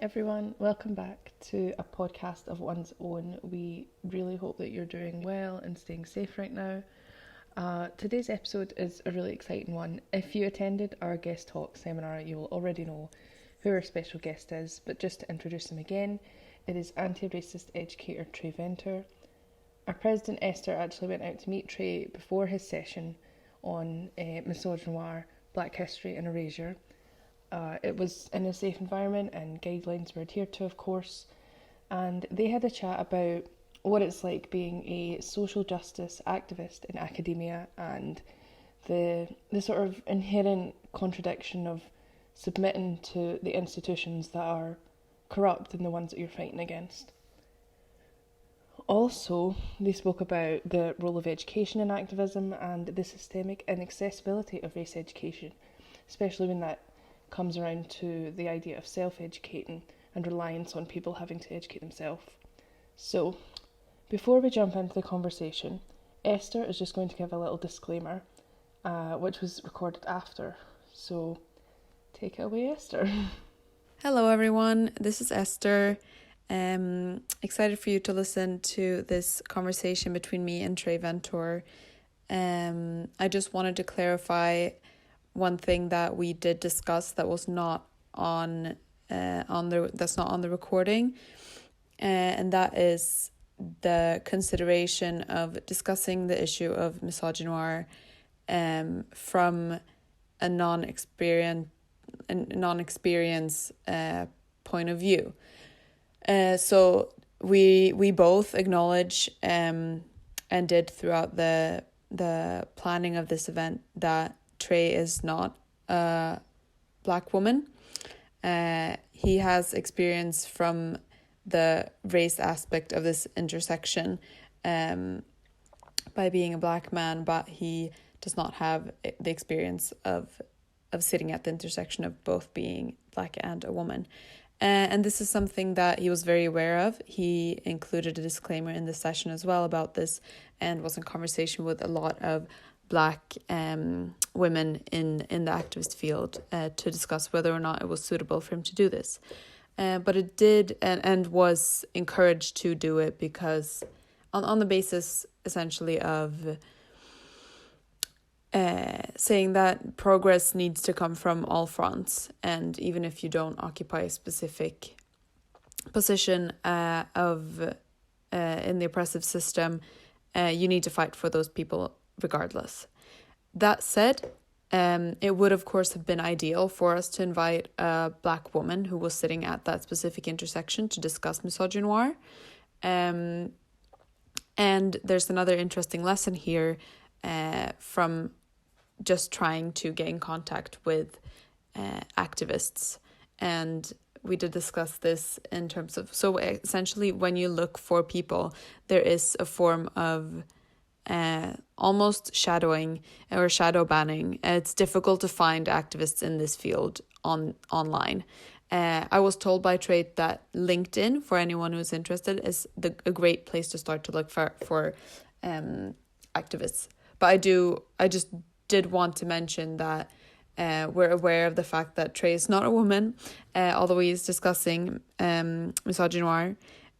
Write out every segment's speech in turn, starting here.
everyone, welcome back to a podcast of one's own. We really hope that you're doing well and staying safe right now. Today's episode is a really exciting one. If you attended our guest talk seminar, you will already know who our special guest is, but just to introduce him again, it is anti-racist educator Tré Ventour. Our President Ester actually went out to meet Tré before his session on Misogynoir, Black History and Erasure. It was in a safe environment and guidelines were adhered to, of course, and they had a chat about what it's like being a social justice activist in academia and the sort of inherent contradiction of submitting to the institutions that are corrupt and the ones that you're fighting against. Also, they spoke about the role of education in activism and the systemic inaccessibility of race education, especially when that comes around to the idea of self-educating and reliance on people having to educate themselves. So, before we jump into the conversation, Esther is just going to give a little disclaimer, which was recorded after. So, take it away, Esther. Hello everyone, this is Esther. Excited for you to listen to this conversation between me and Tré Ventour. I just wanted to clarify one thing that we did discuss that was not on the recording, and that is the consideration of discussing the issue of misogynoir from a non-experience point of view. So we both acknowledge and did throughout the planning of this event that Tré is not a Black woman. He has experience from the race aspect of this intersection by being a Black man, but he does not have the experience of sitting at the intersection of both being Black and a woman. And this is something that he was very aware of. He included a disclaimer in the session as well about this and was in conversation with a lot of Black women in the activist field to discuss whether or not it was suitable for him to do this. But it did and was encouraged to do it because on the basis essentially of saying that progress needs to come from all fronts, and even if you don't occupy a specific position in the oppressive system, you need to fight for those people regardless. That said, it would of course have been ideal for us to invite a Black woman who was sitting at that specific intersection to discuss misogynoir. And there's another interesting lesson here from just trying to get in contact with activists. And we did discuss this in terms of, so essentially when you look for people, there is a form of almost shadowing or shadow banning. It's difficult to find activists in this field online. I was told by Tré that LinkedIn, for anyone who's interested, is a great place to start to look for activists. But I just did want to mention that we're aware of the fact that Tré is not a woman, although he is discussing misogynoir,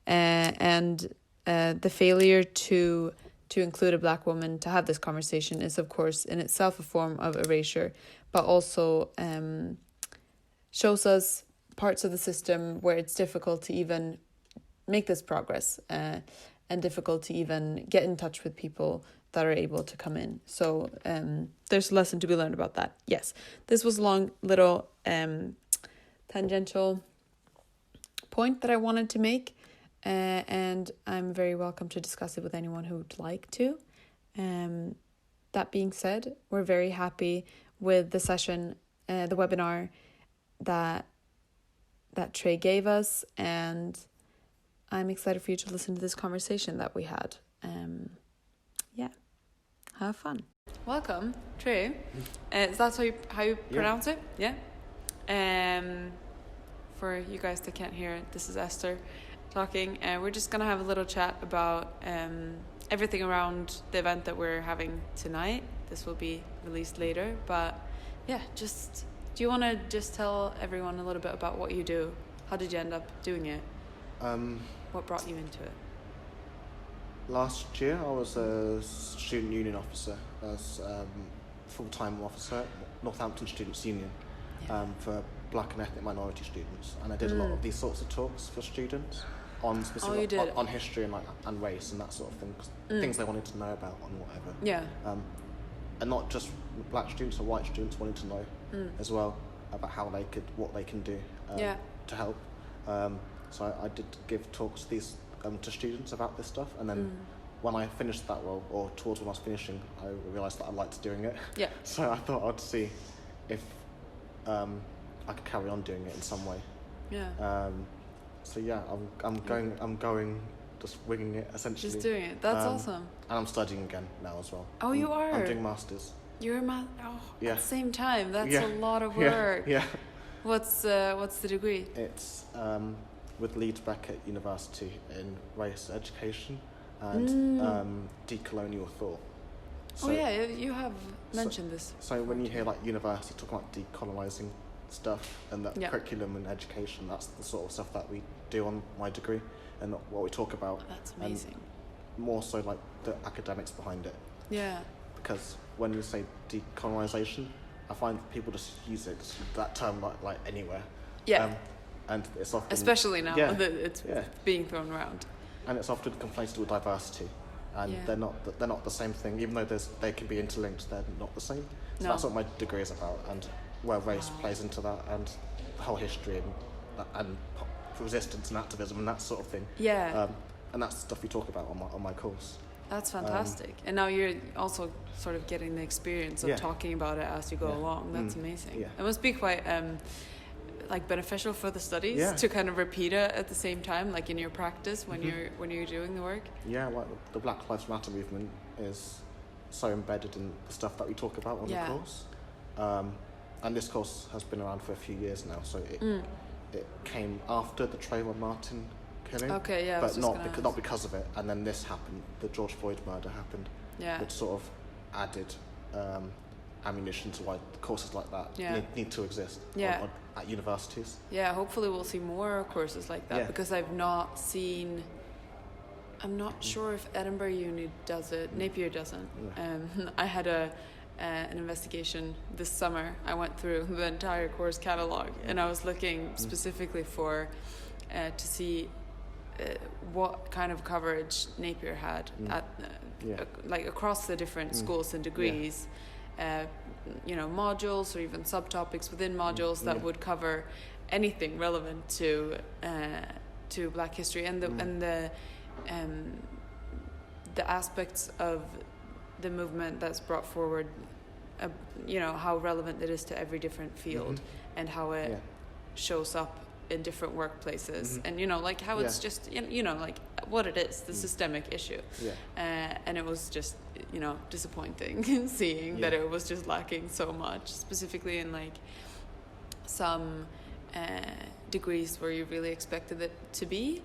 and the failure to include a Black woman to have this conversation is of course in itself a form of erasure, but also shows us parts of the system where it's difficult to even make this progress and difficult to even get in touch with people that are able to come in. So there's a lesson to be learned about that. Yes, this was a long little tangential point that I wanted to make, and I'm very welcome to discuss it with anyone who would like to. That being said, we're very happy with the session, the webinar that Tré gave us, and I'm excited for you to listen to this conversation that we had. Have fun. Welcome, Tré. Is that how you pronounce it? Yeah. For you guys that can't hear it, this is Esther talking. We're just gonna have a little chat about everything around the event that we're having tonight. This will be released later, but yeah, do you want to just tell everyone a little bit about what you do? How did you end up doing it? What brought you into it? Last year, I was a student union officer, as full-time officer at Northampton Students' Union for Black and ethnic minority students, and I did a lot of these sorts of talks for students on specific on history and race and that sort of thing, things they wanted to know about and whatever. Yeah. And not just Black students or white students wanted to know as well about what they can do to help. So I did give talks to these to students about this stuff, and then when I finished that role, or towards when I was finishing, I realised that I liked doing it. Yeah. So I thought I'd see if I could carry on doing it in some way. Yeah. So yeah, I'm going just winging it essentially. Just doing it. That's awesome. And I'm studying again now as well. Oh, you are? I'm doing masters. You're at the same time. That's a lot of work. Yeah. What's the degree? It's with Leeds Beckett University in race education and decolonial thought. So, you have mentioned this. So when you hear like university talking about decolonising stuff and that curriculum and education, that's the sort of stuff that we do on my degree and what we talk about. That's amazing. And more so like the academics behind it. Yeah. Because when you say decolonisation, I find people just use that term like anywhere. Yeah. And it's often, especially now that it's being thrown around. And it's often conflated with diversity, and they're not the same thing. Even though they can be interlinked, they're not the same. So that's what my degree is about, and where race plays into that, and the whole history and resistance and activism and that sort of thing. Yeah. And that's stuff we talk about on my course. That's fantastic. And now you're also sort of getting the experience of talking about it as you go along. That's amazing. Yeah. It must be quite beneficial for the studies to kind of repeat it at the same time, like in your practice when you're doing the work. Yeah, like the Black Lives Matter movement is so embedded in the stuff that we talk about on the course. And this course has been around for a few years now, so it came after the Trayvon Martin killing. Okay, yeah. But not because of it. And then this happened, the George Floyd murder happened. Yeah. Which sort of added ammunition to why courses like that need to exist at universities. Yeah, hopefully we'll see more courses like that because I'm not sure if Edinburgh Uni does it. Napier doesn't. I had an investigation this summer. I went through the entire course catalogue and I was looking specifically for to see what kind of coverage Napier had at across the different schools and degrees. Modules or even subtopics within modules that would cover anything relevant to Black history and the aspects of the movement that's brought forward. How relevant it is to every different field and how it shows up in different workplaces and how it's just what it is, the systemic issue. And it was just disappointing seeing that it was just lacking so much, specifically in some degrees where you really expected it to be.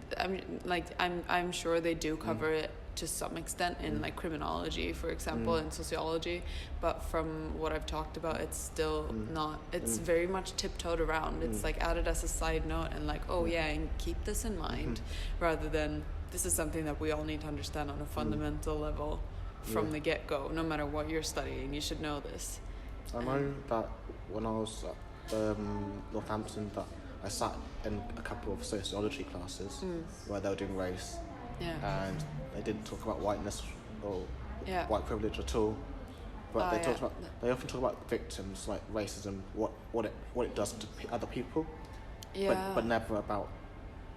I'm sure they do cover it to some extent in criminology, for example, and sociology, but from what I've talked about, it's still not. It's very much tiptoed around. It's added as a side note and and keep this in mind, rather than this is something that we all need to understand on a fundamental level from the get-go. No matter what you're studying, you should know this. I know that when I was at Northampton, that I sat in a couple of sociology classes where they were doing race, and they didn't talk about whiteness or white privilege at all. But they often talk about victims, like racism, what it does to other people, but never about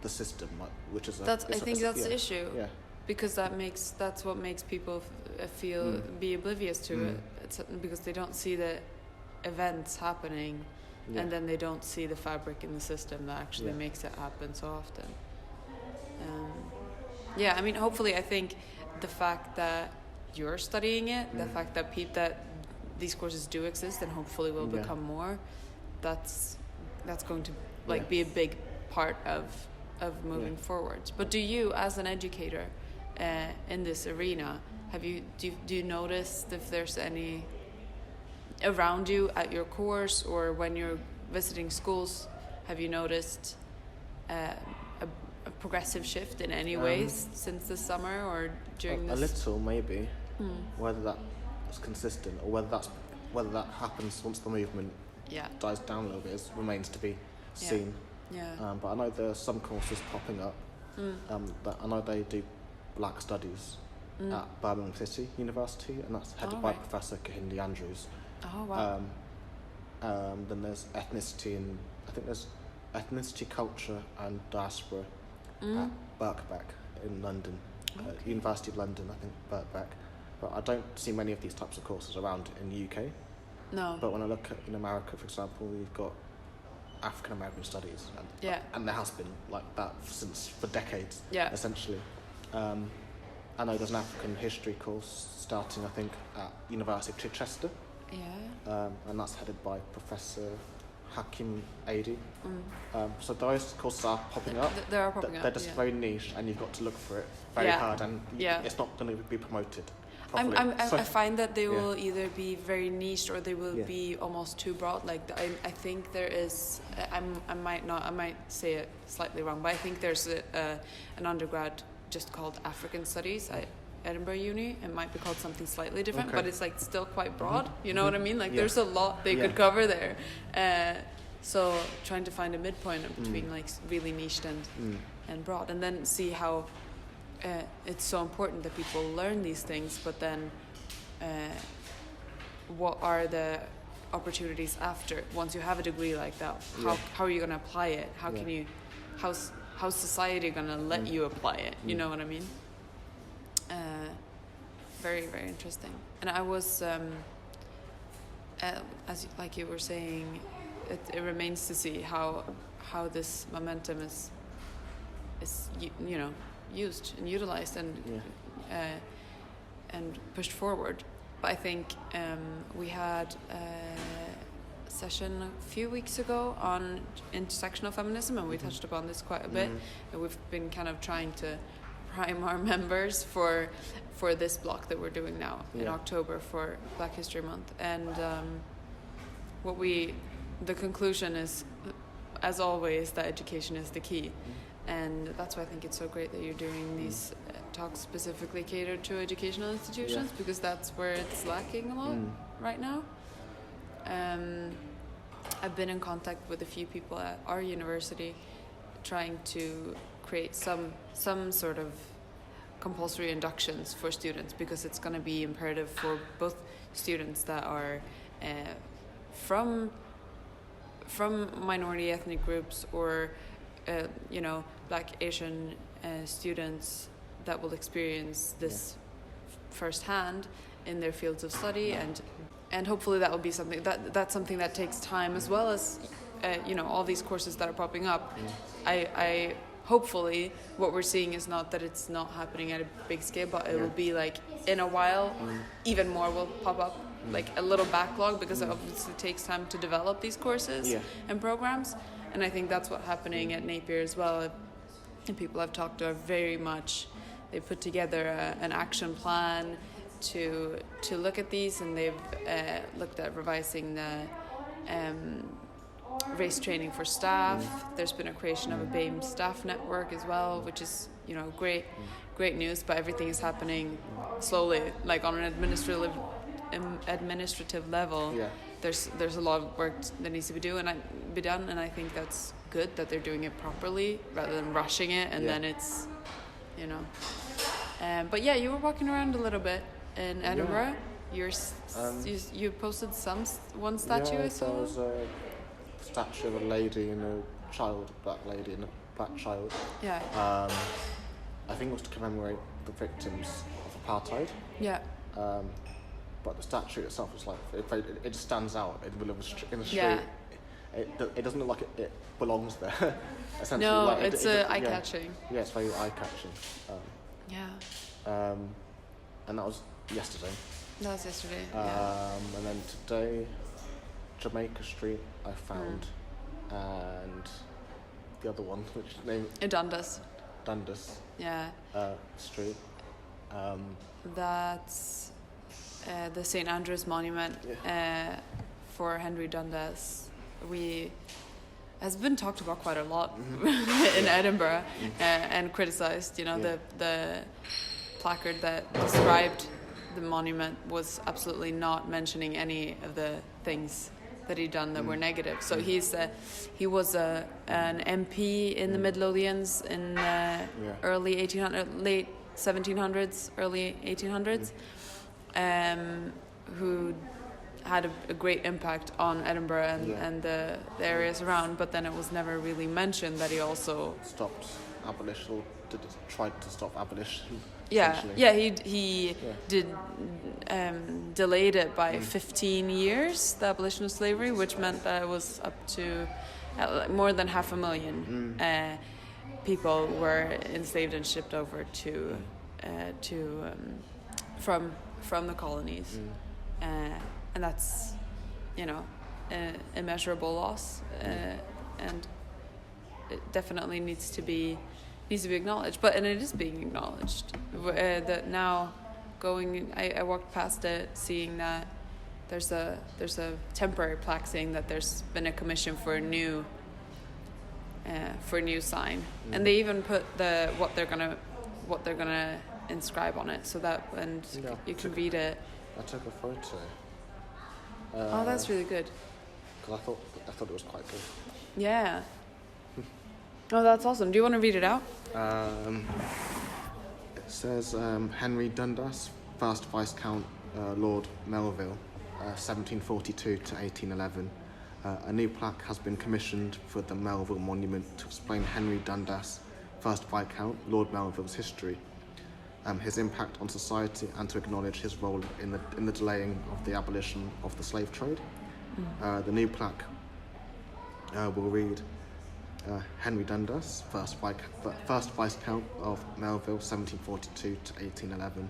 the system, which is I think that's the issue. Yeah. Because that's what makes people feel be oblivious to it. It's because they don't see the events happening, and then they don't see the fabric in the system that actually makes it happen so often. Hopefully, I think the fact that you're studying it, the fact that these courses do exist, and hopefully will become more, that's going to be a big part of moving forward. But do you, as an educator in this arena, do you notice if there's any around you at your course or when you're visiting schools? Have you noticed a progressive shift in any ways since the summer or during this? A little, maybe. Whether that's consistent or whether that happens once the movement dies down a little bit remains to be seen. But I know there are some courses popping up. That I know they do Black Studies at Birmingham City University, and that's headed by Professor Kahindi Andrews. Oh wow. Then there's ethnicity, and I think there's ethnicity, culture and diaspora at Birkbeck in London, University of London, I think, Birkbeck. But I don't see many of these types of courses around in the UK. No. But when I look at in America, for example, we've got African American studies, and there has been like that for decades, essentially. I know there's an African history course starting, I think, at University of Chichester. And that's headed by Professor Hakim Adi. So those courses are popping up. They are popping up. They're just very niche, and you've got to look for it very hard, and it's not going to be promoted properly. I find that they will either be very niche or they will be almost too broad. Like I think there is. I might say it slightly wrong, but I think there's an undergrad just called African Studies at Edinburgh Uni. It might be called something slightly different, but it's like still quite broad. You know what I mean? Like there's a lot they could cover there. So trying to find a midpoint between like really niched and broad, and then see how it's so important that people learn these things. But then, what are the opportunities after once you have a degree like that? How are you going to apply it? How can you? How's society going to let you apply it? You know what I mean? Very, very interesting. And I was, as like you were saying, it remains to see how this momentum is used and utilized and pushed forward. But I think we had a session a few weeks ago on intersectional feminism, and we touched upon this quite a bit. And we've been kind of trying to prime our members for this block that we're doing now in October for Black History Month. And the conclusion is, as always, that education is the key. And that's why I think it's so great that you're doing these talks specifically catered to educational institutions, because that's where it's lacking a lot right now. I've been in contact with a few people at our university trying to create some sort of compulsory inductions for students, because it's going to be imperative for both students that are from minority ethnic groups or Black Asian students that will experience this firsthand in their fields of study, and hopefully that will be something that's something that takes time, as well as all these courses that are popping up. I hopefully what we're seeing is not that it's not happening at a big scale, but it will be like in a while even more will pop up, like a little backlog, because it obviously takes time to develop these courses and programs. And I think that's what's happening at Napier as well. And people I've talked to are very much, they put together an action plan to look at these, and they've looked at revising the race training for staff. There's been a creation of a BAME staff network as well, which is great news, but everything is happening slowly, like on an administrative level. There's a lot of work that needs to be done, and I think that's good that they're doing it properly rather than rushing it, and then it's but you were walking around a little bit in Edinburgh. You posted one statue, I saw. There was a statue of a lady and a child, a black lady and a black child. I think it was to commemorate the victims of apartheid. But the statue itself was like, it just stands out in the middle of in the street. It doesn't look like it belongs there. Essentially, no, like, it's eye-catching. Yeah, it's very eye-catching. And that was yesterday. That was yesterday. And then today, Jamaica Street I found, and the other one, which name? Dundas. Dundas. Street. That's the St. Andrew's Monument for Henry Dundas. has been talked about quite a lot in Edinburgh and criticized. You know, the placard that described the monument was absolutely not mentioning any of the things that he'd done that were negative. So he was an MP in the Midlothians in early 1800s, late 1700s, early 1800s, who had a great impact on Edinburgh and the areas around, but then it was never really mentioned that he also stopped abolition, or tried to stop abolition. He did delayed it by 15 years, the abolition of slavery, which meant that it was up to more than 500,000 people were enslaved and shipped over from the colonies. And that's, you know, immeasurable loss, and it definitely needs to be acknowledged. And it is being acknowledged. That now, I walked past it, seeing that there's a temporary plaque saying that there's been a commission for a new sign, and they even put what they're gonna inscribe on it, so that you can read it. I took a photo. Oh, that's really good. Because I thought it was quite good. Yeah. Oh, that's awesome. Do you want to read it out? It says Henry Dundas, first Viscount Lord Melville, 1742 to 1811. A new plaque has been commissioned for the Melville Monument to explain Henry Dundas, first Viscount Lord Melville's history, his impact on society, and to acknowledge his role in the delaying of the abolition of the slave trade. The new plaque will read, Henry Dundas, first Viscount of Melville, 1742 to 1811.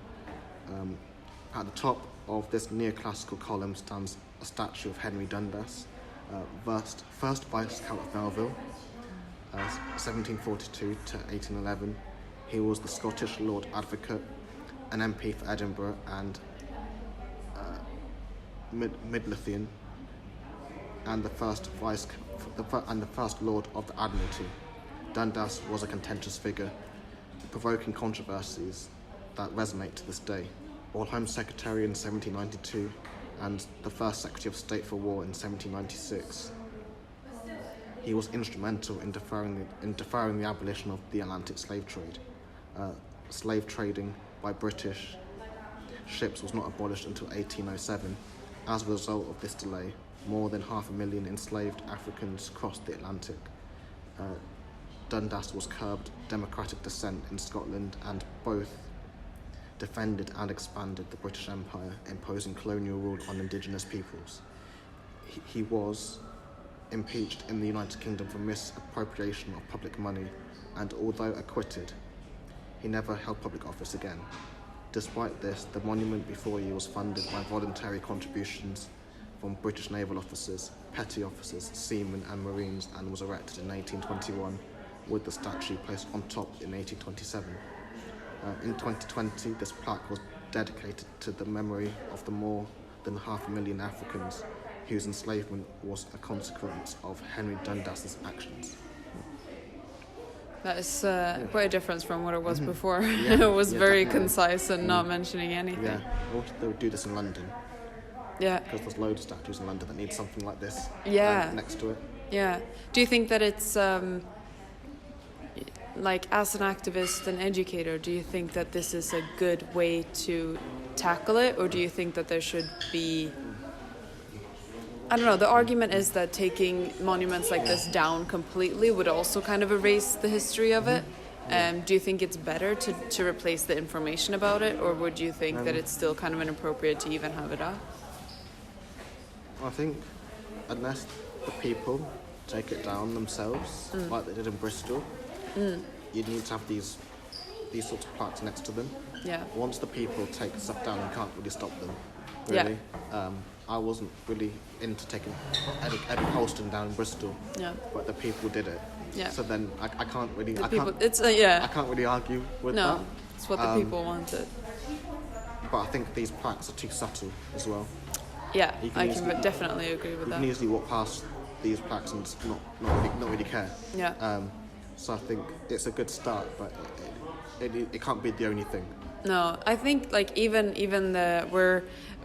At the top of this neoclassical column stands a statue of Henry Dundas, first Viscount of Melville, 1742 to 1811. He was the Scottish Lord Advocate, an MP for Edinburgh and Midlothian, and the first Lord of the Admiralty. Dundas was a contentious figure, provoking controversies that resonate to this day. All Home Secretary in 1792 and the first Secretary of State for War in 1796. He was instrumental in deferring the abolition of the Atlantic slave trade. Slave trading by British ships was not abolished until 1807. As a result of this delay, more than 500,000 enslaved Africans crossed the Atlantic. Dundas was curbed democratic dissent in Scotland, and both defended and expanded the British Empire, imposing colonial rule on indigenous peoples. He was impeached in the United Kingdom for misappropriation of public money, and although acquitted, he never held public office again. Despite this, the monument before you was funded by voluntary contributions from British naval officers, petty officers, seamen and marines, and was erected in 1821, with the statue placed on top in 1827. In 2020, this plaque was dedicated to the memory of the more than 500,000 Africans whose enslavement was a consequence of Henry Dundas's actions. That is quite a difference from what it was before. It was very concise and not mentioning anything. Yeah, or they would do this in London. Yeah. Because there's loads of statues in London that need something like this next to it. Yeah. Do you think that it's, like, as an activist and educator, do you think that this is a good way to tackle it? Or do you think that there should be... I don't know, the argument is that taking monuments like this down completely would also kind of erase the history of it. Do you think it's better to replace the information about it, or would you think that it's still kind of inappropriate to even have it up? I think unless the people take it down themselves, like they did in Bristol, you need to have these sorts of plaques next to them. Yeah. Once the people take stuff down, you can't really stop them, really. Yeah. I wasn't really into taking Eddie Colston down in Bristol, but the people did it. Yeah. So then I can't really. I can't really argue with that. No, it's what the people wanted. But I think these plaques are too subtle as well. Yeah, I can definitely agree with that. You can easily walk past these plaques and not really care. Yeah. So I think it's a good start, but it can't be the only thing. No, I think like even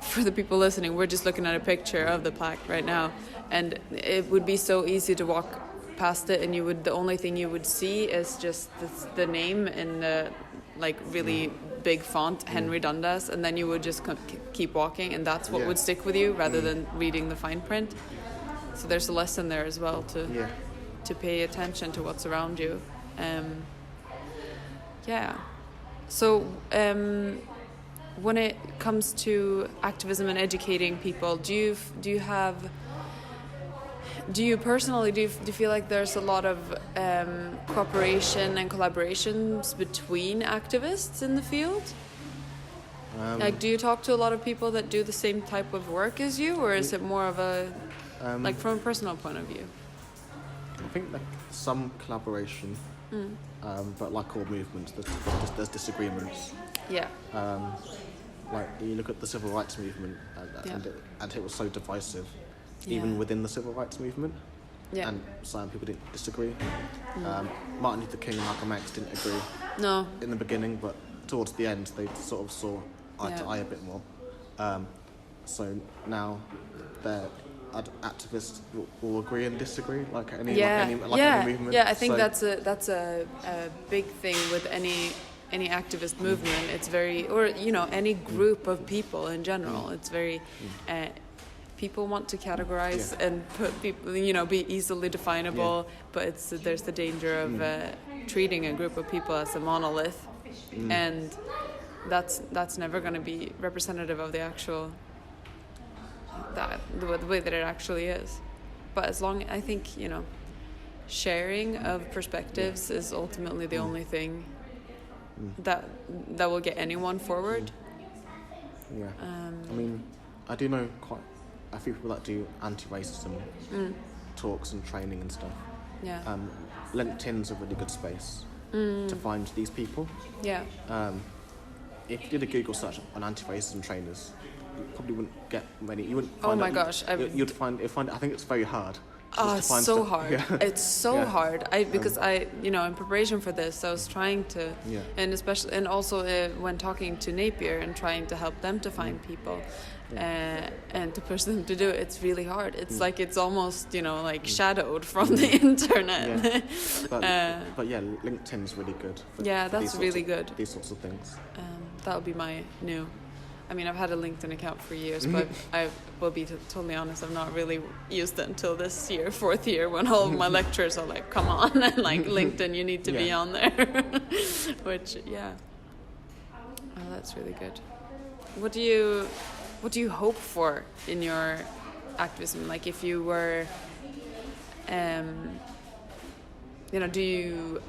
for the people listening, we're just looking at a picture of the plaque right now, and it would be so easy to walk past it, and the only thing you would see is just the name in the like really big font, Henry Dundas, and then you would just keep walking, and that's what would stick with you rather than reading the fine print. So there's a lesson there as well to pay attention to what's around you. So when it comes to activism and educating people, do you personally feel like there's a lot of cooperation and collaborations between activists in the field? Like, do you talk to a lot of people that do the same type of work as you, or is it more of a like from a personal point of view? I think like some collaboration, but like all movements, there's disagreements. Yeah. Like you look at the civil rights movement, and it was so divisive, even within the civil rights movement. Yeah. And some people didn't disagree. Martin Luther King and Malcolm X didn't agree. No. In the beginning, but towards the end, they sort of saw eye to eye a bit more. So now they're activists will agree and disagree, like any movement. Yeah, I think that's a big thing with any activist movement. It's very, or any group of people in general. It's very people want to categorize and put people, be easily definable, but there's the danger of treating a group of people as a monolith, and that's never going to be representative of the actual the way that it actually is. But as long, I think, sharing of perspectives is ultimately the only thing that will get anyone forward. Yeah. I mean, I do know quite a few people that do anti-racism talks and training and stuff. Yeah. LinkedIn's a really good space to find these people. Yeah. If you did a Google search on anti-racism trainers, you probably wouldn't get many. You wouldn't. Oh my gosh! You'd find. I think it's very hard. Oh, it's so hard. Yeah. It's so hard. Because in preparation for this, I was trying to, and especially, and also when talking to Napier and trying to help them to find people, and to push them to do it, it's really hard. It's like it's almost shadowed from the internet. Yeah. But LinkedIn's really good. That's really good. These sorts of things. That would be my new. I mean, I've had a LinkedIn account for years, but I will be totally honest, I've not really used it until this year, 4th year, when all of my lecturers are like, come on, and like, LinkedIn, you need to be on there. Which, oh, that's really good. What do you hope for in your activism? Like, if you were, do you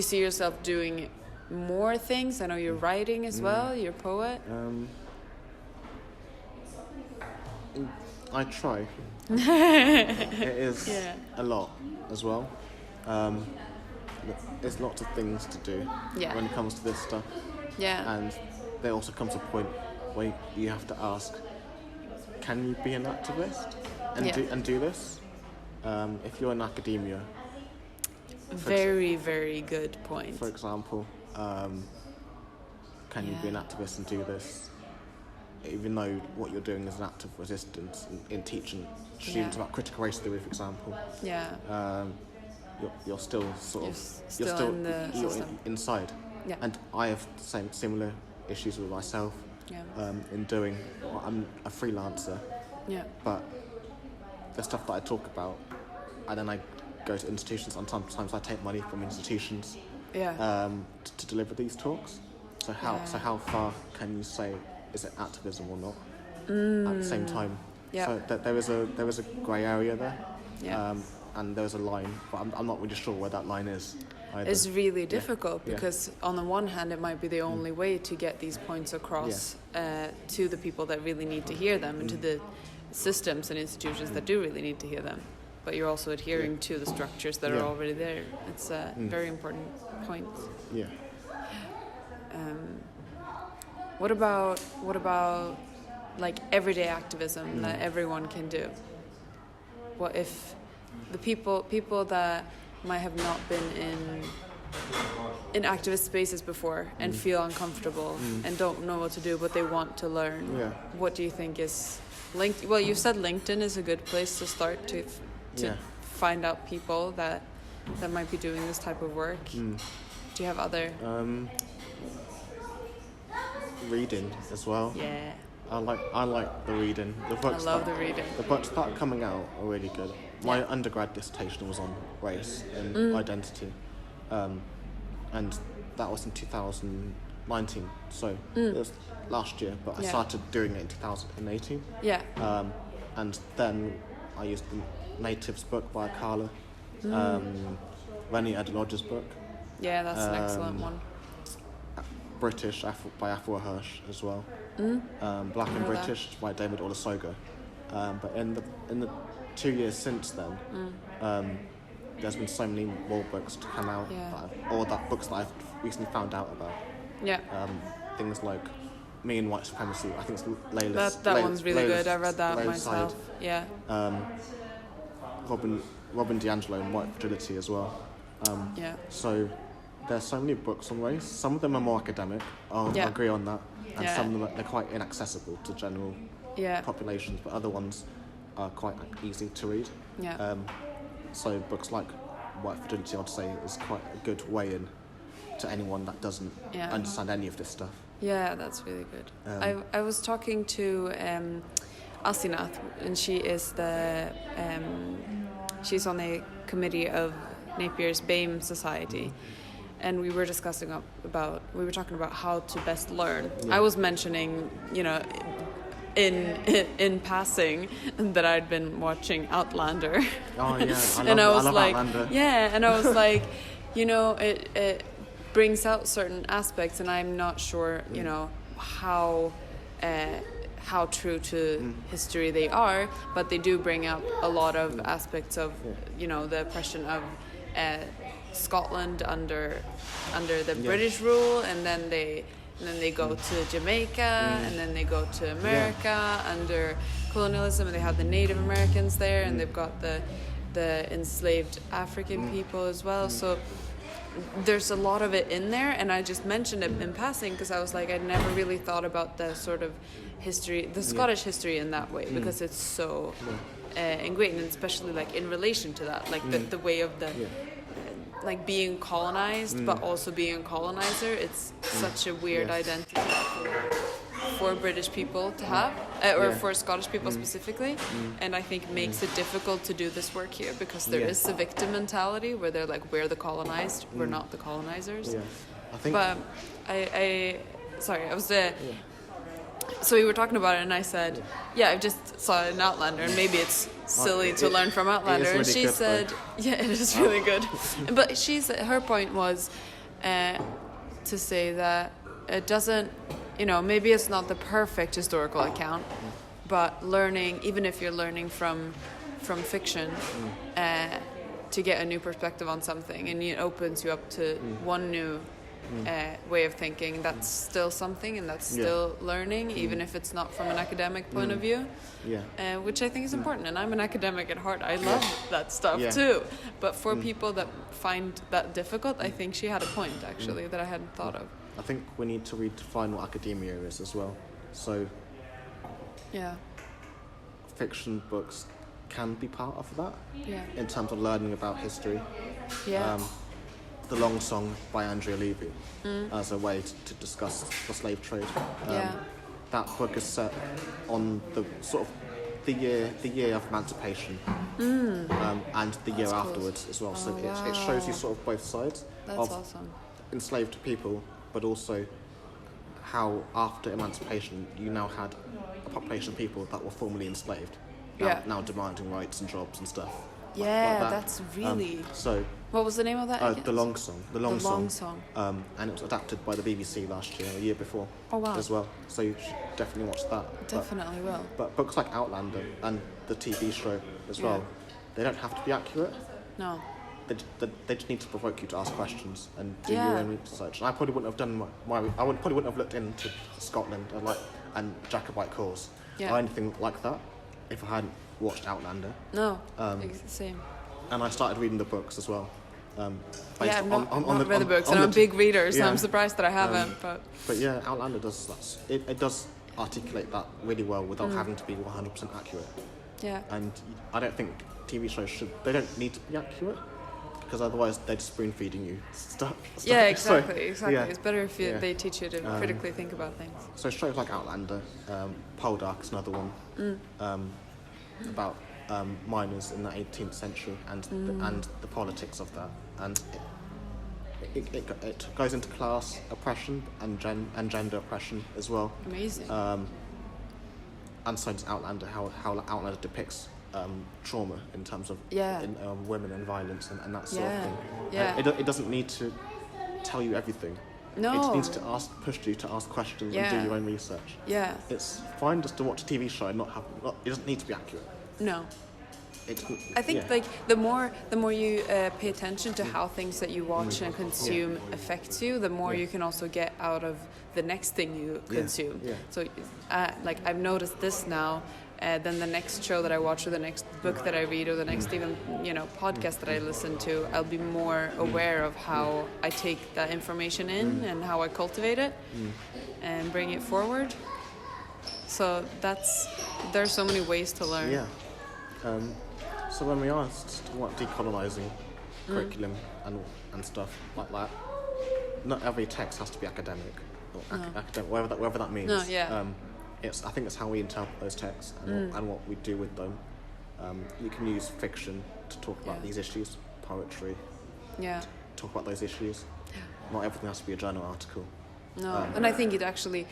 see yourself doing more things? I know you're writing as well, you're a poet. I try. It is a lot as well. There's lots of things to do when it comes to this stuff. Yeah. And there also comes a point where you have to ask, can you be an activist and do this? If you're in academia. Very, very good point. For example, can you be an activist and do this, even though what you're doing is an act of resistance in teaching students about critical race theory, for example. You're still in the system. Inside. And I have similar issues with myself in doing. I'm a freelancer, but the stuff that I talk about, and then I go to institutions, and sometimes I take money from institutions to deliver these talks. So how far can you say is it activism or not? At the same time, so there is a grey area there, and there's a line, but I'm not really sure where that line is either. It's really difficult because on the one hand it might be the only way to get these points across to the people that really need to hear them, and to the systems and institutions that do really need to hear them. But you're also adhering to the structures that are already there. It's a very important point. Yeah. What about like everyday activism that everyone can do? what if the people that might have not been in activist spaces before and feel uncomfortable and don't know what to do, but they want to learn. Yeah. What do you think is linked? Well, you said LinkedIn is a good place to start to find out people that might be doing this type of work. Do you have other? Reading as well. Yeah. I like the reading. The books the reading. The books that are coming out are really good. My undergrad dissertation was on race and identity, and that was in 2019. So it was last year, but I started doing it in 2018. Yeah. And then I used the Natives book by Carla, Rennie Edlodge's book. Yeah, that's an excellent one. British by Afua Hirsch as well. Black and British by David Olusoga. But in the 2 years since then, there's been so many more books to come out, books that I've recently found out about. Yeah. Things like Me and White Supremacy. I think it's Layla's. That one's really good. I read that Layla's myself. Side. Yeah. Robin DiAngelo and White Fragility as well. So there's so many books on race. Some of them are more academic. I'll agree on that. And some of them they're quite inaccessible to general populations, but other ones are quite easy to read. Yeah. So books like White Fragility, I'd say, is quite a good way in to anyone that doesn't understand any of this stuff. Yeah, that's really good. I was talking to Asinath, and she is she's on the committee of Napier's BAME Society, and we were talking about how to best learn. I was mentioning, in passing, that I'd been watching Outlander. Oh yeah, I was like, Outlander. Yeah, and I was like, it brings out certain aspects, and I'm not sure, how true to history they are, but they do bring up a lot of aspects of, the oppression of Scotland under the British rule, and then they go to Jamaica, and then they go to America under colonialism, and they have the Native Americans there, and they've got the enslaved African people as well. So there's a lot of it in there, and I just mentioned it in passing because I was like, I'd never really thought about the sort of history, the Scottish history in that way, because it's so ingrained, and especially like in relation to that, like the way of the like being colonized, but also being a colonizer. It's such a weird identity for British people to have, or for Scottish people specifically, and I think makes it difficult to do this work here, because there is the victim mentality where they're like, we're the colonized, we're not the colonizers. I think. But so we were talking about it, and I said, I just saw it in Outlander, and maybe it's silly to learn from Outlander. Really, and she said, it is really good. But her point was to say that it doesn't, maybe it's not the perfect historical account, but learning, even if you're learning from fiction, to get a new perspective on something, and it opens you up to one new way of thinking, that's still something, and that's still learning, even if it's not from an academic point of view, which I think is important. And I'm an academic at heart. I love that stuff too, but for people that find that difficult, I think she had a point actually that I hadn't thought of. I think we need to redefine what academia is as well. So fiction books can be part of that in terms of learning about history. The Long Song by Andrea Levy as a way to discuss the slave trade. That book is set on the sort of the year of emancipation, and the year afterwards as well. So it shows you sort of both sides of awesome. Enslaved people, but also how after emancipation you now had a population of people that were formerly enslaved, now demanding rights and jobs and stuff. Yeah, like that. That's really. So. What was the name of that again? The Long Song. The Long Song. And it was adapted by the BBC last year, or the year before. Oh wow. As well. So you should definitely watch that. Definitely will. But books like Outlander and the TV show as well, they don't have to be accurate. No. They just need to provoke you to ask questions and do your own research. And I probably wouldn't have done probably wouldn't have looked into Scotland and Jacobite cause or anything like that. if I hadn't watched Outlander. No, same. And I started reading the books as well. I've not read the books, and I'm a big reader, so I'm surprised that I haven't. But yeah, Outlander does that. It does articulate that really well without having to be 100% accurate. Yeah. And I don't think TV shows they don't need to be accurate, because otherwise they're just spoon feeding you stuff. Yeah, exactly. Yeah. It's better if they teach you to critically think about things. So shows like Outlander, Poldark is another one, about miners in the 18th century and the politics of that, and it goes into class oppression and gender oppression as well. Amazing. And so does Outlander, how Outlander depicts trauma in terms of women and violence and that sort of thing. Yeah. It doesn't need to tell you everything. No. It needs to push you to ask questions and do your own research. Yeah. It's fine just to watch a TV show and it doesn't need to be accurate. No. I think like the more you pay attention to how things that you watch and consume affects you, the more you can also get out of the next thing you consume. Yeah. So like I've noticed this now. Then the next show that I watch, or the next book that I read, or the next even podcast that I listen to, I'll be more aware of how I take that information in and how I cultivate it and bring it forward. So there's so many ways to learn. Yeah. So when we asked what decolonising curriculum and stuff like that, not every text has to be academic, or academic, whatever that means. No, yeah. I think it's how we interpret those texts and what we do with them. You can use fiction to talk about these issues, poetry. Yeah. To talk about those issues. Yeah. Not everything has to be a journal article. No, and I think it actually.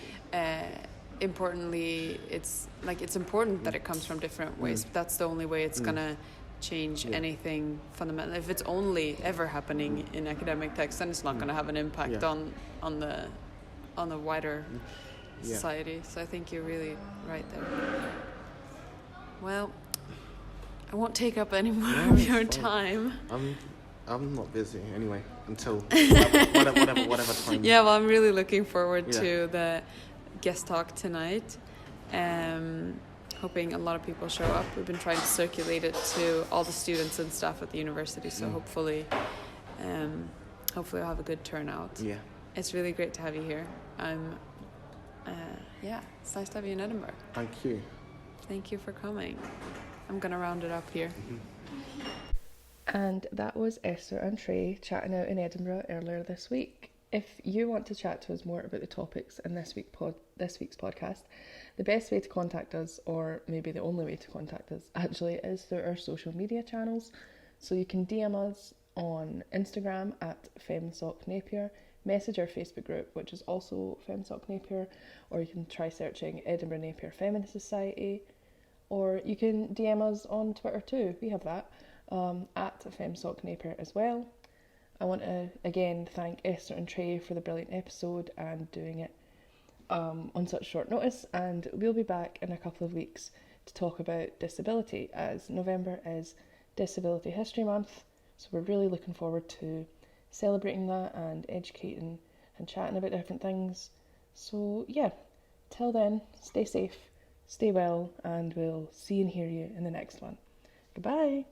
Importantly, it's important that it comes from different ways. That's the only way it's gonna change anything fundamental. If it's only ever happening in academic text, then it's not gonna have an impact on the wider society. So I think you're really right there. Well, I won't take up any more of your time. I'm not busy anyway until whatever time. Yeah, well, I'm really looking forward to the guest talk tonight. Hoping a lot of people show up. We've been trying to circulate it to all the students and staff at the university, so hopefully we'll have a good turnout. Yeah, it's really great to have you here. It's nice to have you in Edinburgh. Thank you for coming. I'm gonna round it up here. And that was Esther and Tré chatting out in Edinburgh earlier this week. If you want to chat to us more about the topics in this week's podcast, the best way to contact us, or maybe the only way to contact us actually, is through our social media channels. So you can DM us on Instagram at FemSocNapier, message our Facebook group, which is also FemSocNapier, or you can try searching Edinburgh Napier Feminist Society, or you can DM us on Twitter too. We have that at FemSocNapier as well. I want to again thank Esther and Tré for the brilliant episode and doing it on such short notice, and we'll be back in a couple of weeks to talk about disability, as November is Disability History Month, so we're really looking forward to celebrating that and educating and chatting about different things. So yeah, till then, stay safe, stay well, and we'll see and hear you in the next one. Goodbye.